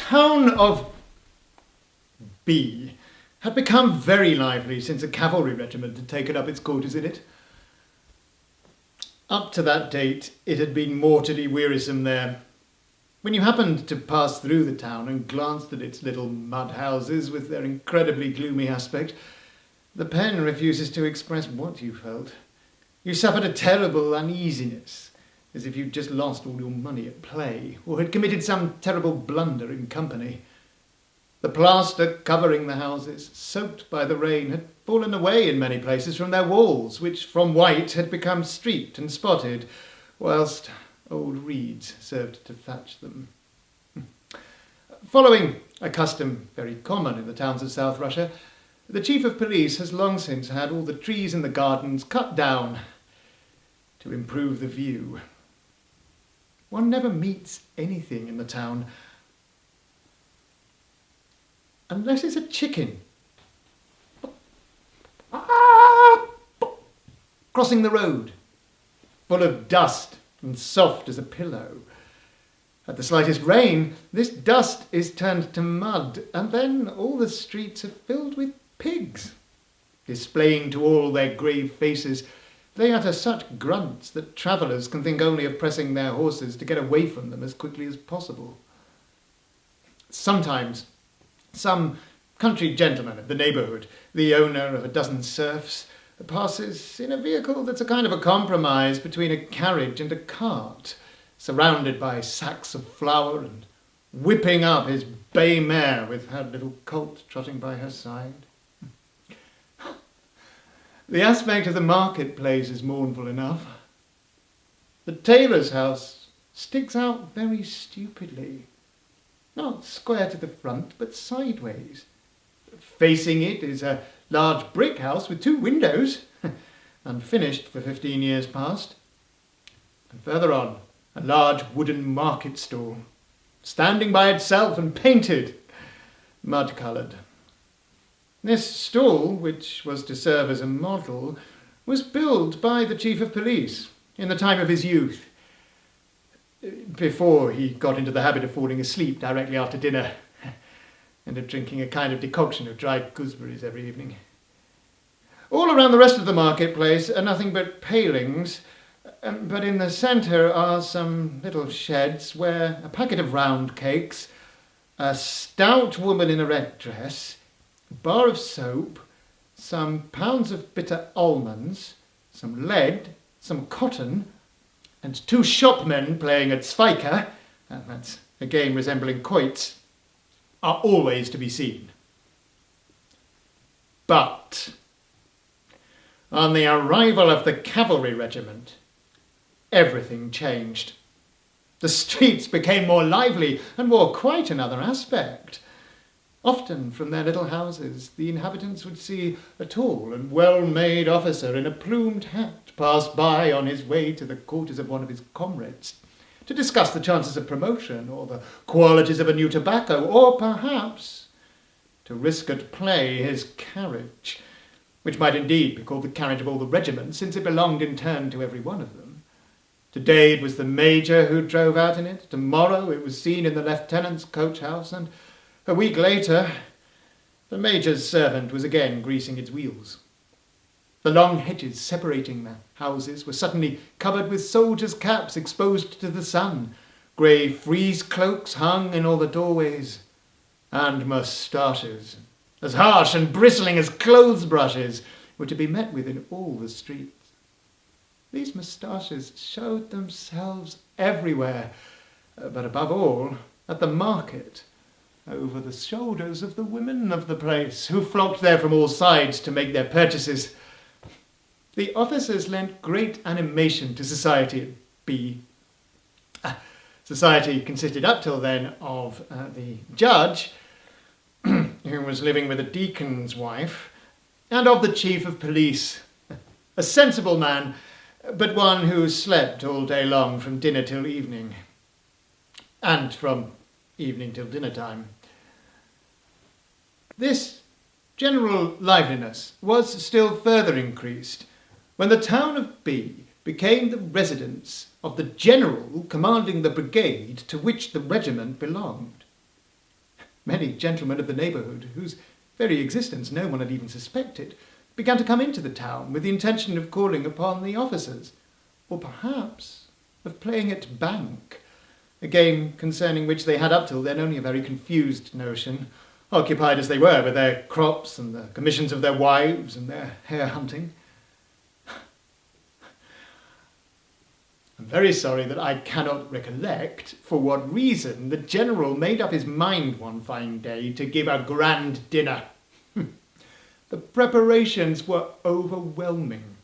town of B had become very lively since a cavalry regiment had taken up its quarters in it. Up to that date, it had been mortally wearisome there. When you happened to pass through the town and glanced at its little mud houses with their incredibly gloomy aspect, the pen refuses to express what you felt. You suffered a terrible uneasiness, as if you'd just lost all your money at play, or had committed some terrible blunder in company. The plaster covering the houses, soaked by the rain, had fallen away in many places from their walls, which from white had become streaked and spotted, whilst old reeds served to thatch them. Following a custom very common in the towns of South Russia, the chief of police has long since had all the trees in the gardens cut down to improve the view. One never meets anything in the town unless it's a chicken crossing the road, full of dust and soft as a pillow. At the slightest rain, this dust is turned to mud, and then all the streets are filled with pigs. Displaying to all their grave faces, they utter such grunts that travellers can think only of pressing their horses to get away from them as quickly as possible. Sometimes some country gentleman of the neighbourhood, the owner of a dozen serfs, passes in a vehicle that's a kind of a compromise between a carriage and a cart, surrounded by sacks of flour and whipping up his bay mare with her little colt trotting by her side. The aspect of the marketplace is mournful enough. The tailor's house sticks out very stupidly, not square to the front, but sideways. Facing it is a large brick house with 2 windows, unfinished for 15 years past. And further on, a large wooden market stall, standing by itself and painted, mud-coloured. This stall, which was to serve as a model, was built by the chief of police in the time of his youth, before he got into the habit of falling asleep directly after dinner and of drinking a kind of decoction of dried gooseberries every evening. All around the rest of the marketplace are nothing but palings, but in the centre are some little sheds where a packet of round cakes, a stout woman in a red dress, a bar of soap, some pounds of bitter almonds, some lead, some cotton, and 2 shopmen playing at Zweika, and that's a game resembling quoits, are always to be seen. But on the arrival of the cavalry regiment, everything changed. The streets became more lively and wore quite another aspect. Often from their little houses, the inhabitants would see a tall and well-made officer in a plumed hat pass by on his way to the quarters of one of his comrades, to discuss the chances of promotion or the qualities of a new tobacco, or perhaps to risk at play his carriage, which might indeed be called the carriage of all the regiments, since it belonged in turn to every one of them. Today it was the major who drove out in it, tomorrow it was seen in the lieutenant's coach-house, and a week later the major's servant was again greasing its wheels. The long hedges separating the houses were suddenly covered with soldiers' caps exposed to the sun, grey frieze cloaks hung in all the doorways, and moustaches, as harsh and bristling as clothes brushes, were to be met with in all the streets. These moustaches showed themselves everywhere, but above all at the market, over the shoulders of the women of the place, who flocked there from all sides to make their purchases. The officers lent great animation to society at B. Society consisted up till then of the judge, who was living with a deacon's wife, and of the chief of police, a sensible man, but one who slept all day long from dinner till evening, and from evening till dinner time. This general liveliness was still further increased when the town of B became the residence of the general commanding the brigade to which the regiment belonged. Many gentlemen of the neighbourhood, whose very existence no one had even suspected, began to come into the town with the intention of calling upon the officers, or perhaps of playing at bank, a game concerning which they had up till then only a very confused notion, occupied as they were with their crops and the commissions of their wives and their hare hunting. I'm very sorry that I cannot recollect for what reason the general made up his mind one fine day to give a grand dinner. The preparations were overwhelming.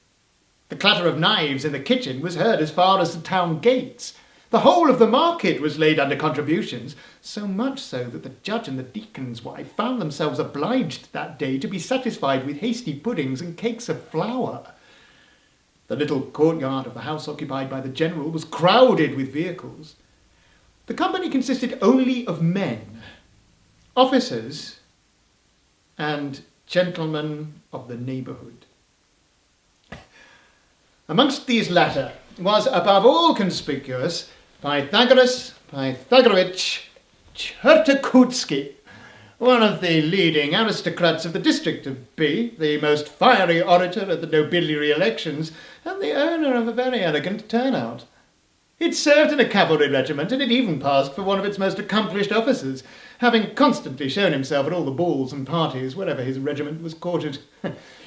The clatter of knives in the kitchen was heard as far as the town gates. The whole of the market was laid under contributions, so much so that the judge and the deacon's wife found themselves obliged that day to be satisfied with hasty puddings and cakes of flour. The little courtyard of the house occupied by the general was crowded with vehicles. The company consisted only of men, officers, and gentlemen of the neighbourhood. Amongst these latter was above all conspicuous Pythagoravich Chertakutsky, one of the leading aristocrats of the district of B, the most fiery orator at the nobiliary elections, and the owner of a very elegant turnout. He'd served in a cavalry regiment, and had even passed for one of its most accomplished officers, having constantly shown himself at all the balls and parties wherever his regiment was quartered.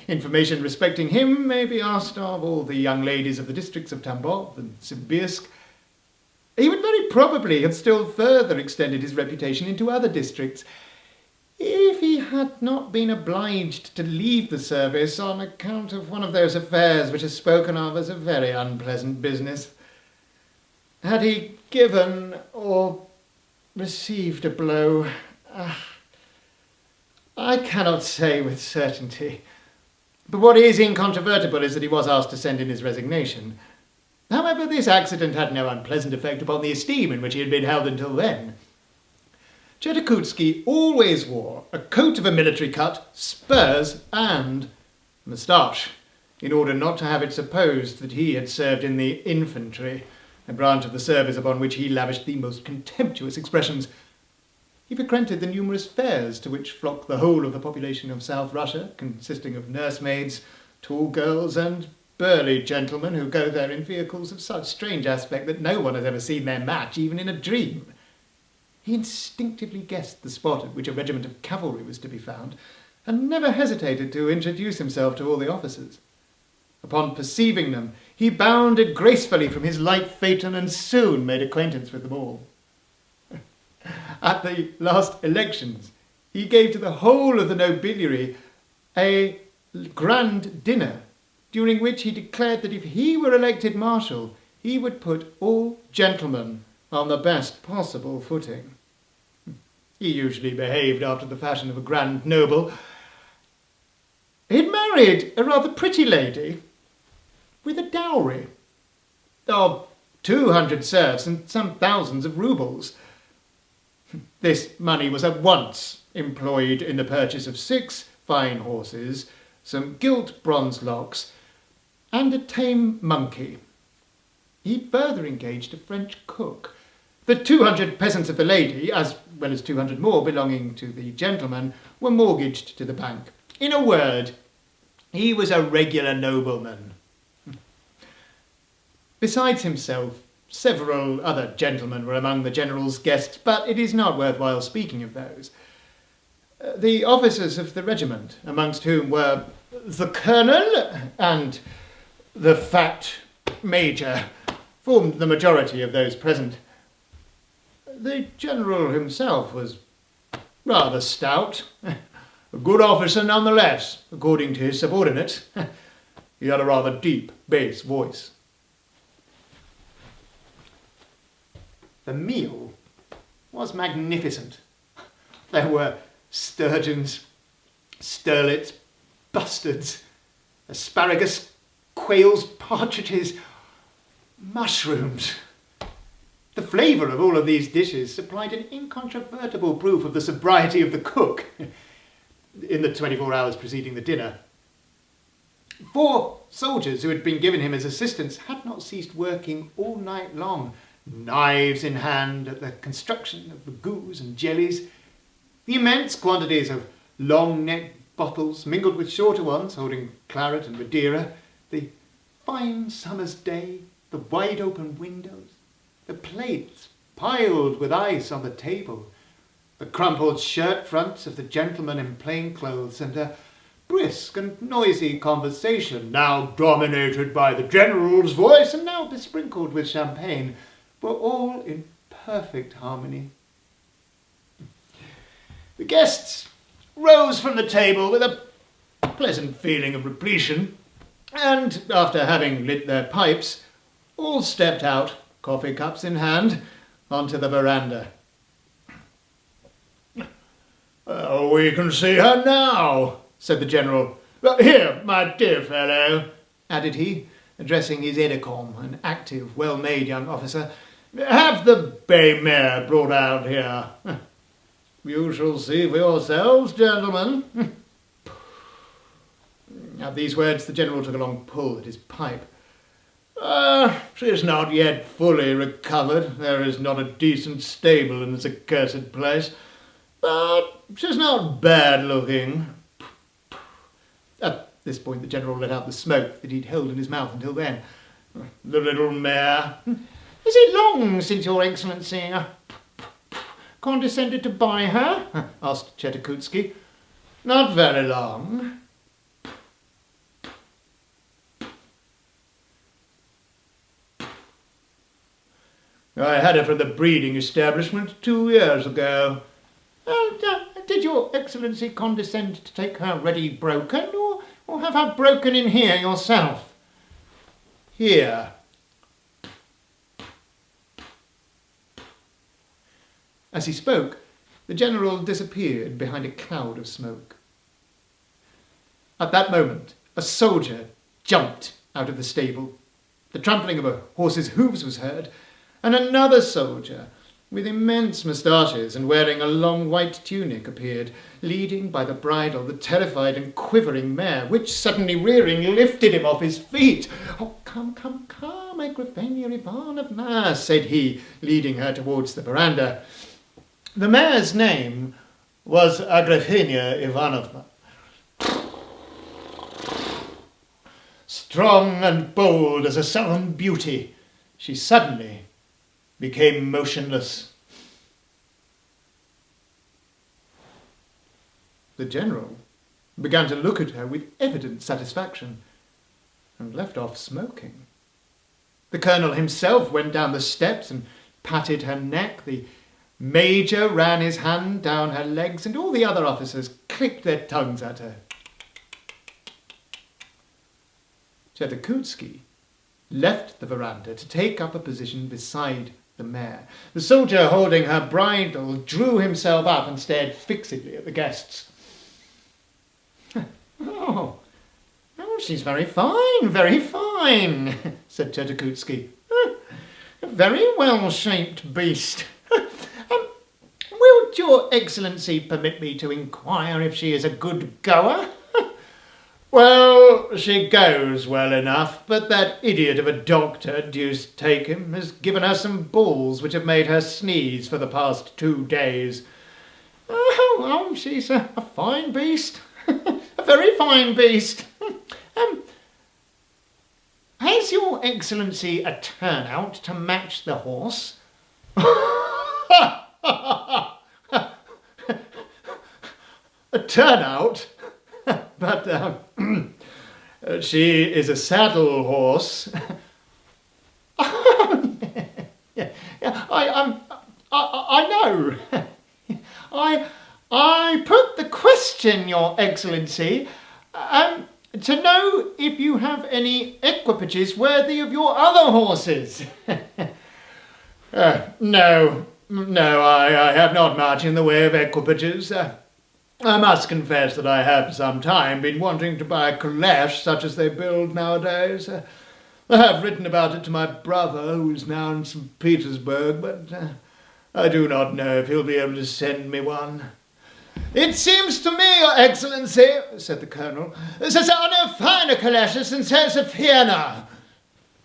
Information respecting him may be asked of all the young ladies of the districts of Tambov and Simbirsk. He would very probably have still further extended his reputation into other districts, if he had not been obliged to leave the service on account of one of those affairs which are spoken of as a very unpleasant business. Had he given or received a blow? I cannot say with certainty. But what is incontrovertible is that he was asked to send in his resignation. However, this accident had no unpleasant effect upon the esteem in which he had been held until then. Chertakutsky always wore a coat of a military cut, spurs, and moustache, in order not to have it supposed that he had served in the infantry, a branch of the service upon which he lavished the most contemptuous expressions. He frequented the numerous fairs to which flocked the whole of the population of South Russia, consisting of nursemaids, tall girls, and burly gentlemen who go there in vehicles of such strange aspect that no one has ever seen their match, even in a dream. He instinctively guessed the spot at which a regiment of cavalry was to be found, and never hesitated to introduce himself to all the officers. Upon perceiving them, he bounded gracefully from his light phaeton and soon made acquaintance with them all. At the last elections, he gave to the whole of the nobiliary a grand dinner, during which he declared that if he were elected marshal, he would put all gentlemen on the best possible footing. He usually behaved after the fashion of a grand noble. He'd married a rather pretty lady with a dowry of 200 serfs and some thousands of roubles. This money was at once employed in the purchase of 6 fine horses, some gilt bronze locks, and a tame monkey. He further engaged a French cook. The 200 peasants of the lady, as well as 200 more belonging to the gentleman, were mortgaged to the bank. In a word, he was a regular nobleman. Besides himself, several other gentlemen were among the general's guests, but it is not worthwhile speaking of those. The officers of the regiment, amongst whom were the colonel and the fat major, formed the majority of those present. The general himself was rather stout, a good officer nonetheless, according to his subordinates. He had a rather deep bass voice. The meal was magnificent. There were sturgeons, sterlets, bustards, asparagus, quails, partridges, mushrooms. The flavour of all of these dishes supplied an incontrovertible proof of the sobriety of the cook in the 24 hours preceding the dinner. 4 soldiers who had been given him as assistants had not ceased working all night long, knives in hand, at the construction of the goos and jellies. The immense quantities of long-necked bottles mingled with shorter ones holding claret and Madeira, the fine summer's day, the wide-open windows, the plates piled with ice on the table, the crumpled shirt fronts of the gentlemen in plain clothes, and a brisk and noisy conversation, now dominated by the General's voice and now besprinkled with champagne, were all in perfect harmony. The guests rose from the table with a pleasant feeling of repletion, and after having lit their pipes, all stepped out, coffee cups in hand, onto the veranda. We can see her now, said the General. Here, my dear fellow, added he, addressing his aide-de-camp, an active, well-made young officer, have the bay mare brought out here. You shall see for yourselves, gentlemen. At these words, the General took a long pull at his pipe. She is not yet fully recovered. There is not a decent stable in this accursed place. But she's not bad looking. At this point, the General let out the smoke that he'd held in his mouth until then. The little mare. Is it long since Your Excellency condescended to buy her? Asked Chetikutsky. Not very long. I had her from the breeding establishment 2 years ago. Did Your Excellency condescend to take her ready broken, or have her broken in here yourself? Here. As he spoke, the General disappeared behind a cloud of smoke. At that moment, a soldier jumped out of the stable. The trampling of a horse's hooves was heard, and another soldier, with immense moustaches and wearing a long white tunic, appeared, leading by the bridle the terrified and quivering mare, which, suddenly rearing, lifted him off his feet. Oh, come, Agrafenia Ivanovna, said he, leading her towards the veranda. The mare's name was Agrafenia Ivanovna. Strong and bold as a sullen beauty, she suddenly became motionless. The General began to look at her with evident satisfaction and left off smoking. The Colonel himself went down the steps and patted her neck. The Major ran his hand down her legs, and all the other officers clicked their tongues at her. Chetikutsky left the veranda to take up a position beside the mare. The soldier holding her bridle drew himself up and stared fixedly at the guests. Oh, she's very fine, said Chetikutsky. A very well-shaped beast. Will Your Excellency permit me to inquire if she is a good goer? Well, she goes well enough, but that idiot of a doctor, deuce take him, has given her some balls which have made her sneeze for the past 2 days. Oh, she's a fine beast. A very fine beast. Has Your Excellency a turnout to match the horse? A turnout? But she is a saddle horse. Yeah, I know. I put the question, Your Excellency, to know if you have any equipages worthy of your other horses. No, I have not much in the way of equipages. I must confess that I have for some time been wanting to buy a caleche such as they build nowadays. I have written about it to my brother, who is now in St. Petersburg, but I do not know if he'll be able to send me one. It seems to me, Your Excellency, said the Colonel, that there are no finer caleches than those of Vienna.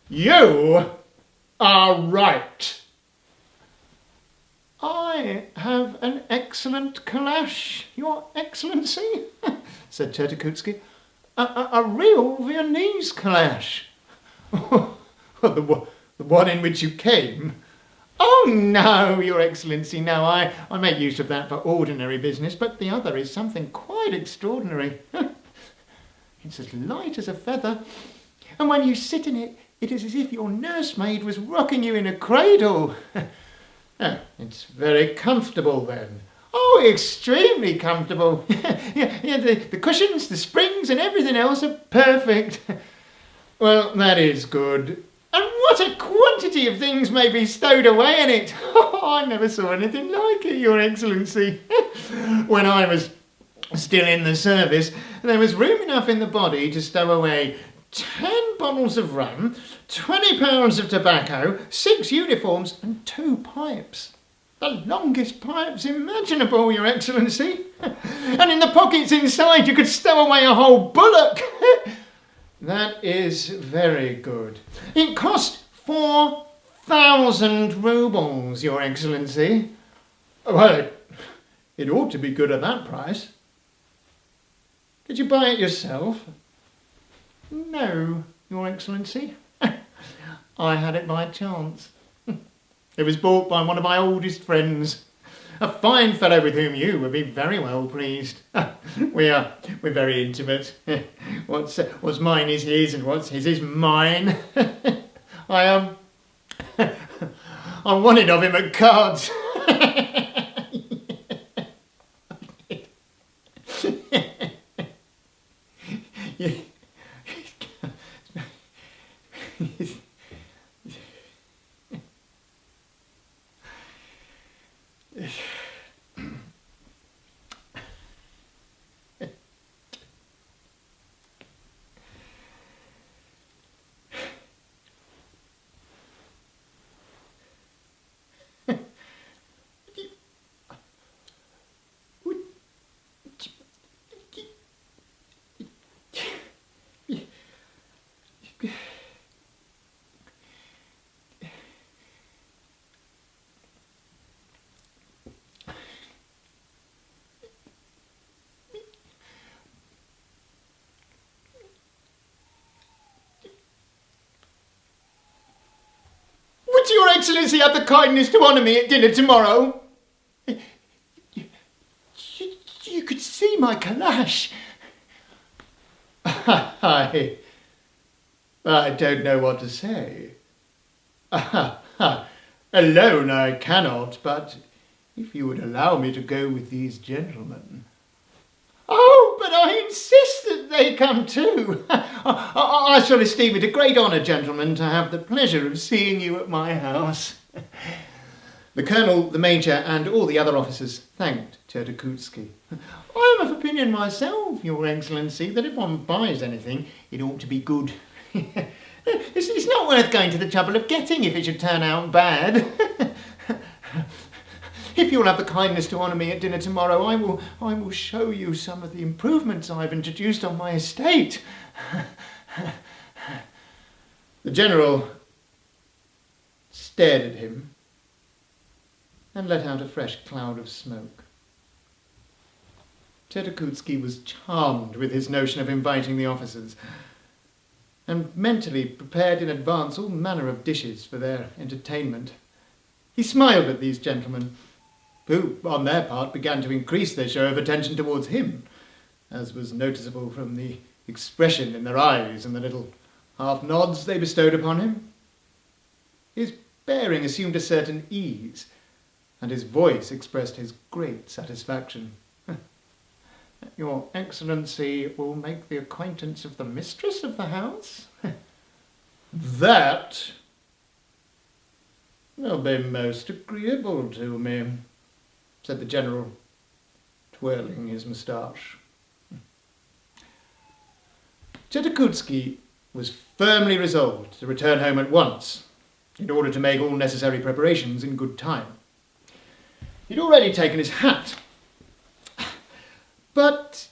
You are right. I have an excellent calash, Your Excellency, said Chertakhovsky. A real Viennese calash. The one in which you came? Oh, no, Your Excellency, no, I make use of that for ordinary business, but the other is something quite extraordinary. It's as light as a feather, and when you sit in it, it is as if your nursemaid was rocking you in a cradle. Oh, it's very comfortable then. Oh, extremely comfortable. Yeah, the cushions, the springs and everything else are perfect. Well, that is good. And what a quantity of things may be stowed away in it. Oh, I never saw anything like it, Your Excellency. When I was still in the service, there was room enough in the body to stow away 10 bottles of rum, 20 pounds of tobacco, 6 uniforms and 2 pipes. The longest pipes imaginable, Your Excellency. And in the pockets inside you could stow away a whole bullock. That is very good. It cost 4,000 roubles, Your Excellency. Well, it ought to be good at that price. Did you buy it yourself? No, Your Excellency. I had it by chance. It was bought by one of my oldest friends. A fine fellow with whom you would be very well pleased. We're very intimate. What's mine is his, and what's his is mine. I wanted of him at cards. Would Your Excellency have the kindness to honour me at dinner tomorrow? You could see my calash. I don't know what to say. Alone I cannot, but if you would allow me to go with these gentlemen... Oh, but I insist that they come too. I shall esteem it a great honour, gentlemen, to have the pleasure of seeing you at my house. The colonel, the major, and all the other officers thanked Chertakhovsky. I am of opinion myself, Your Excellency, that if one buys anything, it ought to be good. It's not worth going to the trouble of getting if it should turn out bad. If you'll have the kindness to honour me at dinner tomorrow, I will show you some of the improvements I've introduced on my estate. The general stared at him and let out a fresh cloud of smoke. Chertakhovsky was charmed with his notion of inviting the officers, and mentally prepared in advance all manner of dishes for their entertainment. He smiled at these gentlemen, who, on their part, began to increase their show of attention towards him, as was noticeable from the expression in their eyes and the little half-nods they bestowed upon him. His bearing assumed a certain ease, and his voice expressed his great satisfaction. Your Excellency will make the acquaintance of the mistress of the house? That will be most agreeable to me, said the general, twirling his moustache. Chertakhovsky was firmly resolved to return home at once, in order to make all necessary preparations in good time. He'd already taken his hat, but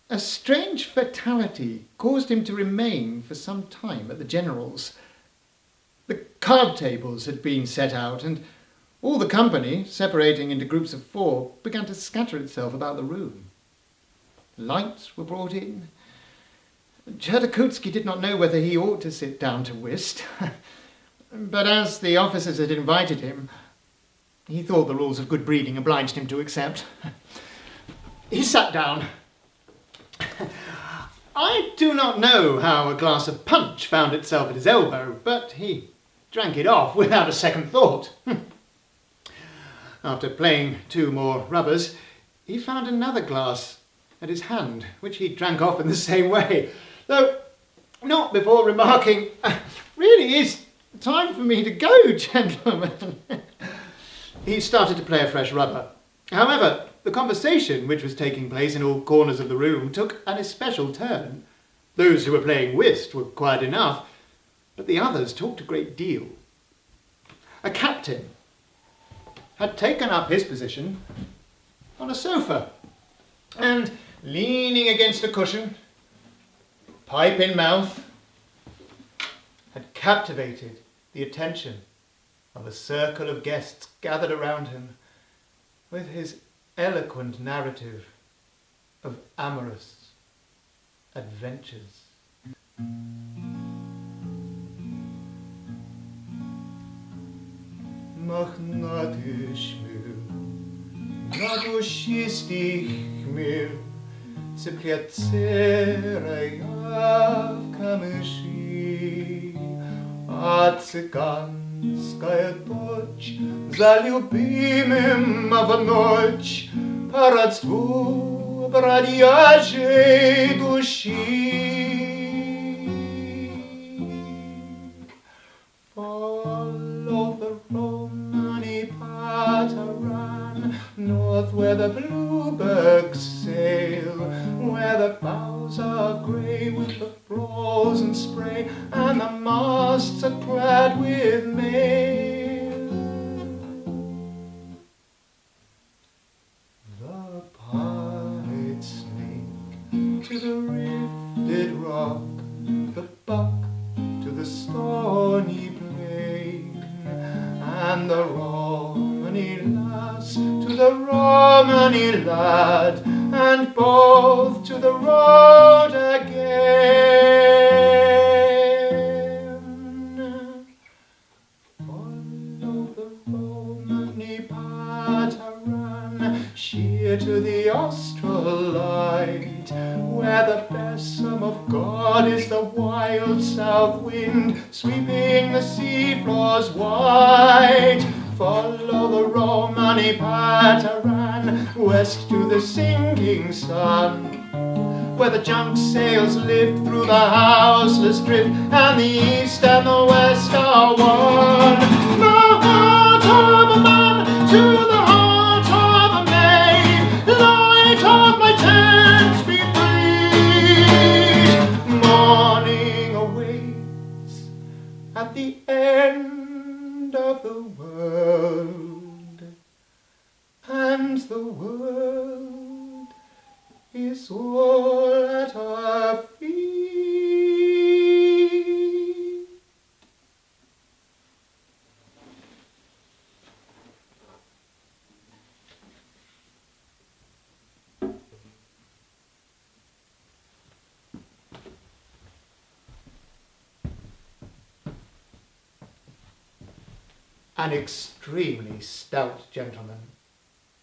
a strange fatality caused him to remain for some time at the general's. The card tables had been set out, and All the company, separating into groups of 4, began to scatter itself about the room. Lights were brought in. Chertakotski did not know whether he ought to sit down to whist, but as the officers had invited him, he thought the rules of good breeding obliged him to accept. He sat down. I do not know how a glass of punch found itself at his elbow, but he drank it off without a second thought. After playing 2 more rubbers, he found another glass at his hand, which he drank off in the same way, though not before remarking, "Really is time for me to go, gentlemen." He started to play a fresh rubber. However, the conversation which was taking place in all corners of the room took an especial turn. Those who were playing whist were quiet enough, but the others talked a great deal. A captain had taken up his position on a sofa, and leaning against a cushion, pipe in mouth, had captivated the attention of a circle of guests gathered around him with his eloquent narrative of amorous adventures. Мохнатый шмель, надушистый хмель, цыплят серая в камыши, а цыганская дочь за любимым в ночь по родству бродяжей души. Follow the Romany pattern north where the bluebirds sail, where the boughs are grey with the frozen spray and the masts are clad with mail. The pirates sneak to the rifted rock, the buck to the stony plain, and the Romany lass to the Romany lad, and both to the road again. Follow the Romany pattern sheer to the austral light, where the besom of God is the wild south wind sweeping the sea floors white. Follow the Romany pattern west to the sinking sun, where the junk sails lift through the houseless drift, and the east and the west are one. The heart of a man to the heart of a maid, light of my tent be freed. Morning awaits at the end of the world, and the world is all at our feet. An extremely stout gentleman,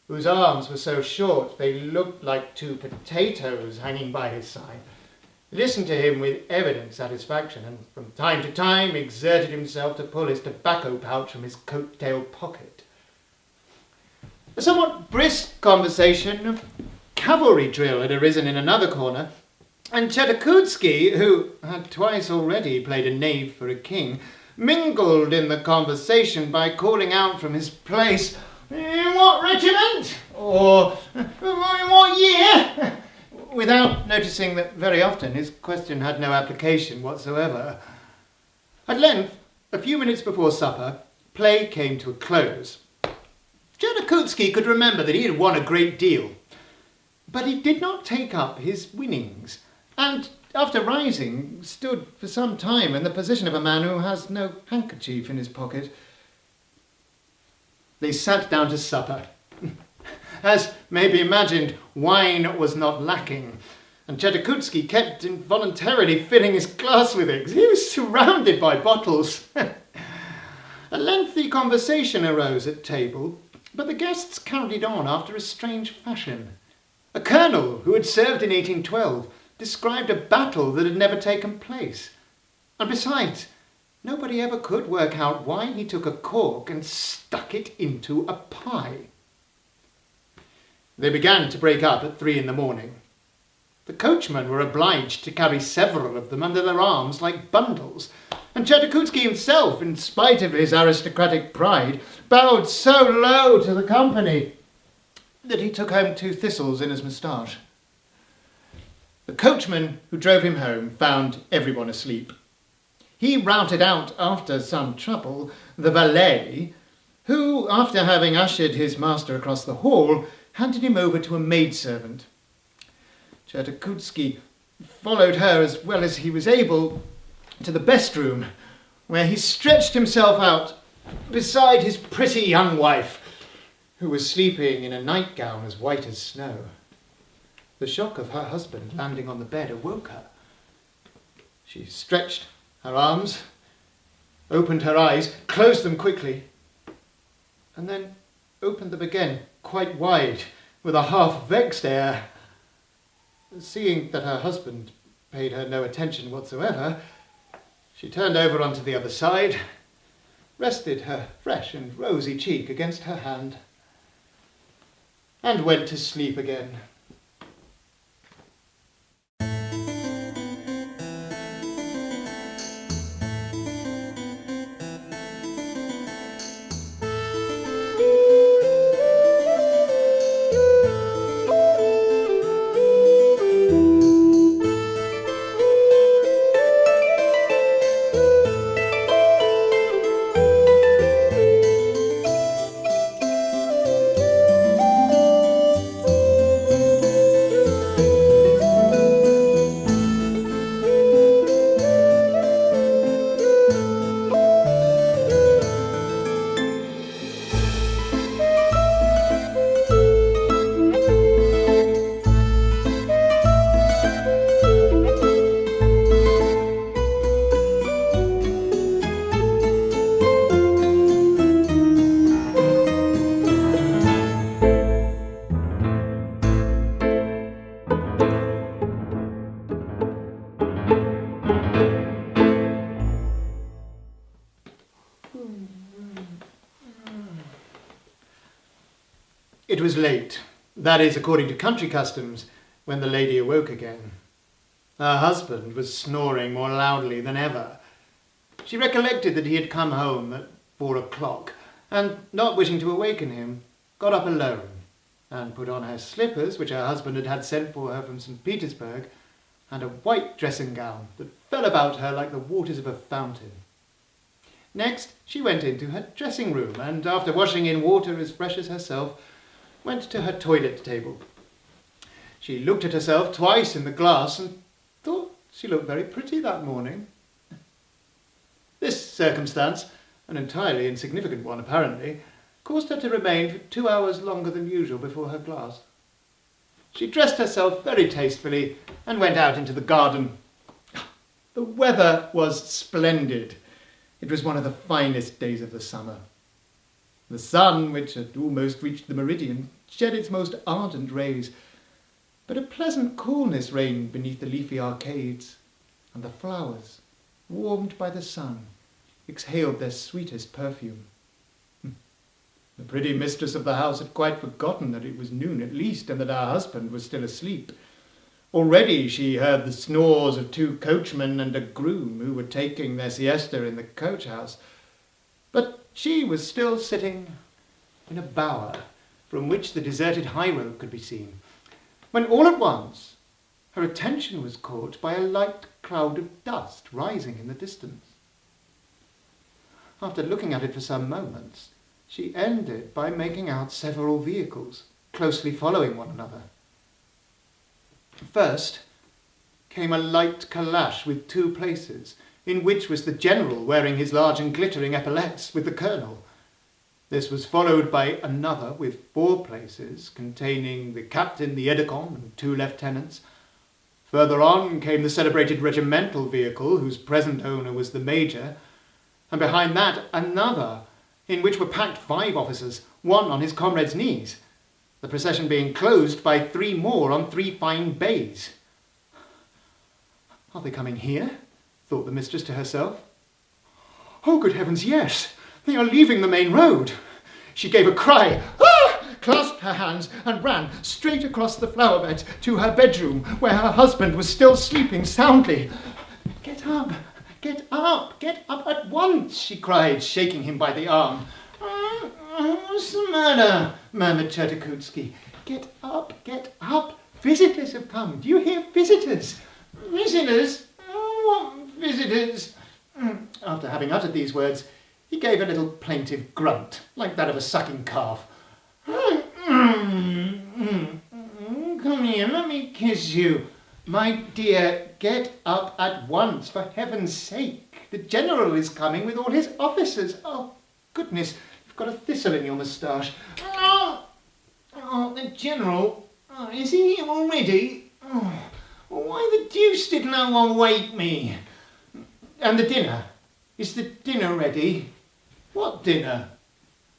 whose arms were so short they looked like 2 potatoes hanging by his side, listened to him with evident satisfaction, and from time to time exerted himself to pull his tobacco pouch from his coat-tail pocket. A somewhat brisk conversation of cavalry drill had arisen in another corner, and Chertakotski, who had twice already played a knave for a king, mingled in the conversation by calling out from his place, "In what regiment?" or "In what year?" without noticing that very often his question had no application whatsoever. At length, a few minutes before supper, play came to a close. Chertakotski could remember that he had won a great deal, but he did not take up his winnings, and after rising, stood for some time in the position of a man who has no handkerchief in his pocket. They sat down to supper. As may be imagined, wine was not lacking, and Chetakoutsky kept involuntarily filling his glass with it. He was surrounded by bottles. A lengthy conversation arose at table, but the guests carried on after a strange fashion. A colonel who had served in 1812 described a battle that had never taken place. And besides, nobody ever could work out why he took a cork and stuck it into a pie. They began to break up at 3 a.m. The coachmen were obliged to carry several of them under their arms like bundles, and Chetakoutsky himself, in spite of his aristocratic pride, bowed so low to the company that he took home 2 thistles in his moustache. The coachman who drove him home found everyone asleep. He routed out, after some trouble, the valet, who, after having ushered his master across the hall, handed him over to a maidservant. Chetakoutsky followed her as well as he was able to the best room, where he stretched himself out beside his pretty young wife, who was sleeping in a nightgown as white as snow. The shock of her husband landing on the bed awoke her. She stretched her arms, opened her eyes, closed them quickly, and then opened them again quite wide with a half-vexed air. Seeing that her husband paid her no attention whatsoever, she turned over onto the other side, rested her fresh and rosy cheek against her hand, and went to sleep again. It was late, that is, according to country customs, when the lady awoke again. Her husband was snoring more loudly than ever. She recollected that he had come home at 4 o'clock, and, not wishing to awaken him, got up alone, and put on her slippers, which her husband had had sent for her from St. Petersburg, and a white dressing gown that fell about her like the waters of a fountain. Next, she went into her dressing room, and after washing in water as fresh as herself, went to her toilet table. She looked at herself twice in the glass and thought she looked very pretty that morning. This circumstance, an entirely insignificant one apparently, caused her to remain for 2 hours longer than usual before her glass. She dressed herself very tastefully and went out into the garden. The weather was splendid. It was one of the finest days of the summer. The sun, which had almost reached the meridian, shed its most ardent rays, but a pleasant coolness reigned beneath the leafy arcades, and the flowers, warmed by the sun, exhaled their sweetest perfume. The pretty mistress of the house had quite forgotten that it was noon at least, and that her husband was still asleep. Already she heard the snores of 2 coachmen and a groom who were taking their siesta in the coach-house, but she was still sitting in a bower from which the deserted highroad could be seen, when all at once her attention was caught by a light cloud of dust rising in the distance. After looking at it for some moments, she ended by making out several vehicles closely following one another. First came a light calash with 2 places, in which was the general wearing his large and glittering epaulettes with the colonel. This was followed by another with 4 places, containing the captain, the aide-de-camp, and 2 lieutenants. Further on came the celebrated regimental vehicle, whose present owner was the major, and behind that another, in which were packed 5 officers, one on his comrade's knees, the procession being closed by 3 more on 3 fine bays. "Are they coming here?" thought the mistress to herself. "Oh, good heavens, yes! They are leaving the main road." She gave a cry, "Ah!" clasped her hands, and ran straight across the flower bed to her bedroom, where her husband was still sleeping soundly. "Get up! Get up! Get up at once!" she cried, shaking him by the arm. "What's the matter?" murmured Chertakhovsky. "Get up! Get up! Visitors have come! Do you hear? Visitors!" "Visitors? What visitors?" After having uttered these words, he gave a little plaintive grunt, like that of a sucking calf. "Come here, let me kiss you." "My dear, get up at once, for heaven's sake. The general is coming with all his officers. Oh, goodness, you've got a thistle in your moustache." "Oh, the general, is he here already? Oh, why the deuce did no one wake me? And the dinner? Is the dinner ready?" "What dinner?"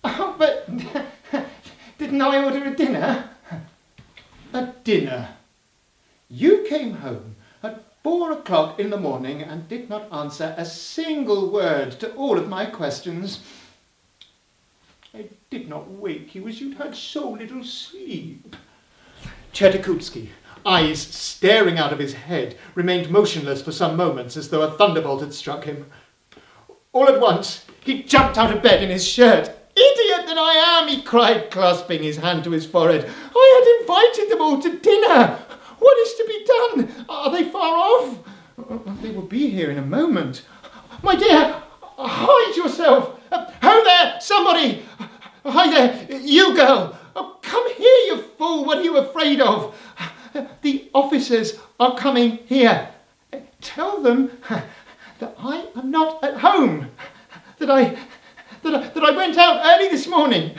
"Oh, but didn't I order a dinner?" "A dinner? You came home at 4 o'clock in the morning and did not answer a single word to all of my questions." "I did not wake you as you'd had so little sleep." Chertakhovsky, eyes staring out of his head, remained motionless for some moments as though a thunderbolt had struck him. All at once, he jumped out of bed in his shirt. "Idiot that I am!" he cried, clasping his hand to his forehead. "I had invited them all to dinner. What is to be done? Are they far off?" "They will be here in a moment." "My dear, hide yourself! Ho there, somebody! Hi there, you girl! Oh, come here, you fool! What are you afraid of? The officers are coming here. Tell them that I am not at home, that I went out early this morning,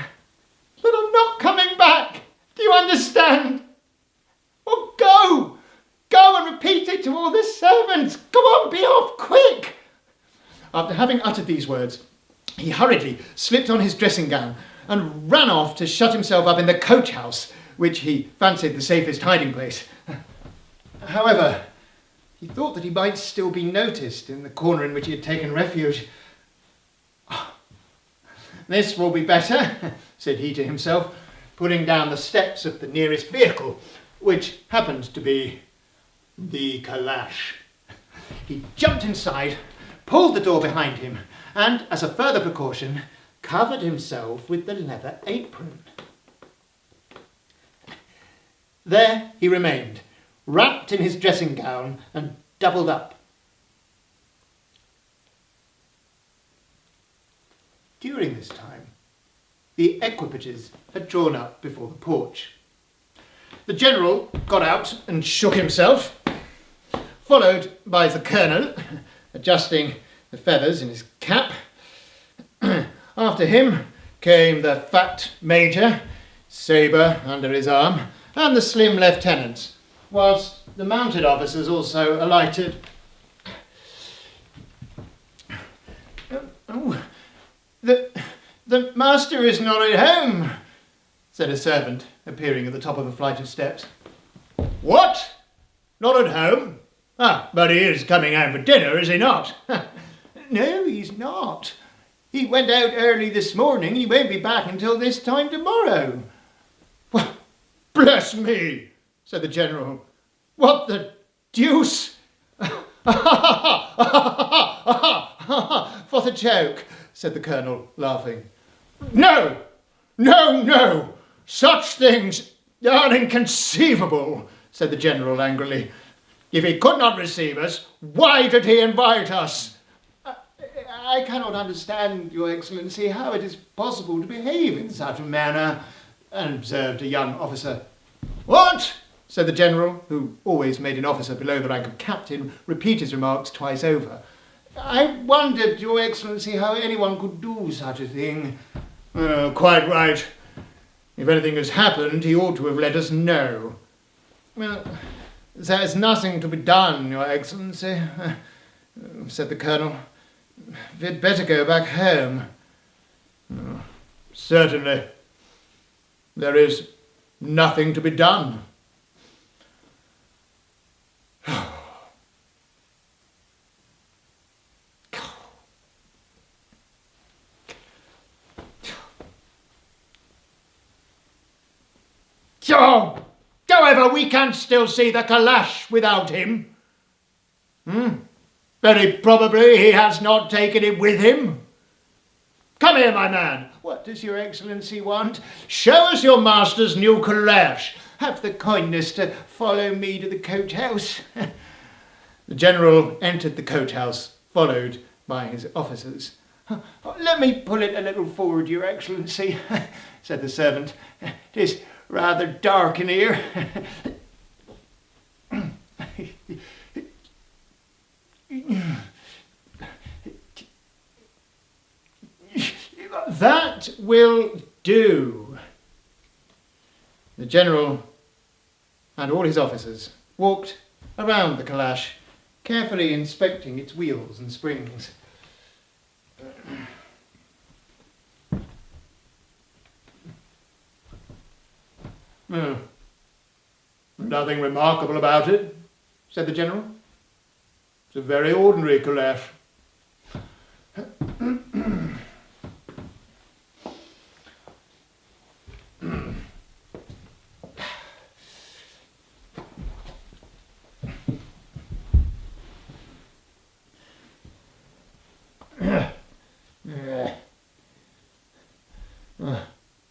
but I'm not coming back. Do you understand? Oh, go and repeat it to all the servants. Come on, be off, quick." After having uttered these words, he hurriedly slipped on his dressing gown and ran off to shut himself up in the coach house, which he fancied the safest hiding place. However, he thought that he might still be noticed in the corner in which he had taken refuge. "This will be better," said he to himself, putting down the steps of the nearest vehicle, which happened to be the calash. He jumped inside, pulled the door behind him, and, as a further precaution, covered himself with the leather apron. There he remained, wrapped in his dressing gown and doubled up. During this time, the equipages had drawn up before the porch. The general got out and shook himself, followed by the colonel, adjusting the feathers in his cap. After him came the fat major, sabre under his arm, and the slim lieutenants, whilst the mounted officers also alighted. "Oh, the master is not at home," said a servant, appearing at the top of a flight of steps. "What? Not at home? But he is coming home for dinner, is he not?" "No, he's not. He went out early this morning. He won't be back until this time tomorrow." "Well, bless me," said the general. "What the deuce?" "For the joke," said the colonel, laughing. No! Such things are inconceivable," said the general angrily. "If he could not receive us, why did he invite us?" "I cannot understand, Your Excellency, how it is possible to behave in such a manner," observed a young officer. "What?" said the general, who always made an officer below the rank of captain repeat his remarks twice over. "I wondered, Your Excellency, how anyone could do such a thing." Quite right. If anything has happened, he ought to have let us know. Well, there's nothing to be done, Your Excellency, said the Colonel. We'd better go back home. Certainly. There is nothing to be done. So, however, we can still see the calash without him. Very probably he has not taken it with him. Come here, my man. What does Your Excellency want? Show us your master's new calash. Have the kindness to follow me to the coach house. The general entered the coach house, followed by his officers. Let me pull it a little forward, Your Excellency, said the servant. It is rather dark in here. That will do. The general and all his officers walked around the calash, carefully inspecting its wheels and springs. Nothing remarkable about it, said the general. It's a very ordinary calash.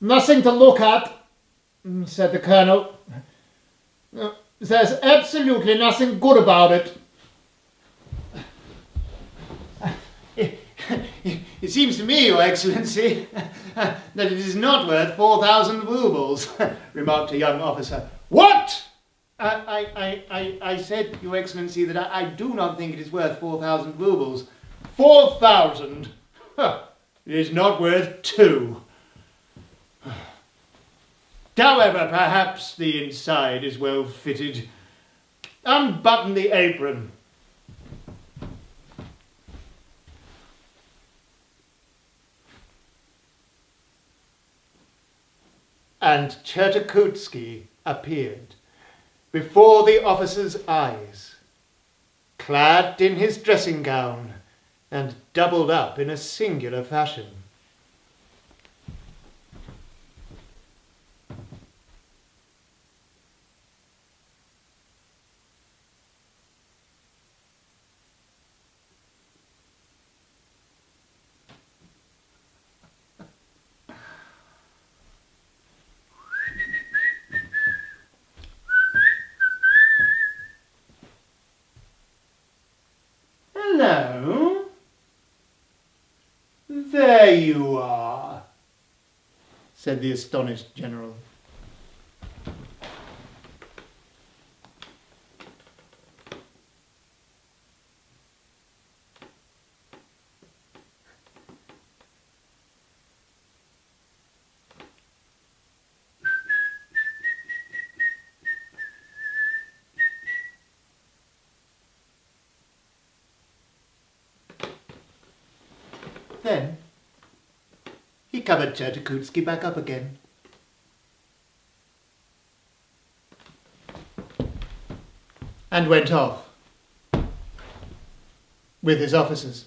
Nothing to look at, said the Colonel. There's absolutely nothing good about it. It seems to me, Your Excellency, that it is not worth 4,000 roubles, remarked a young officer. What? I said, Your Excellency, that I do not think it is worth 4,000 roubles. 4,000? It is not worth 2. However, perhaps the inside is well fitted. Unbutton the apron. And Chertakutsky appeared before the officer's eyes, clad in his dressing gown and doubled up in a singular fashion. Hello. There you are, said the astonished general. Then he covered Chertakutsky back up again. And went off with his officers.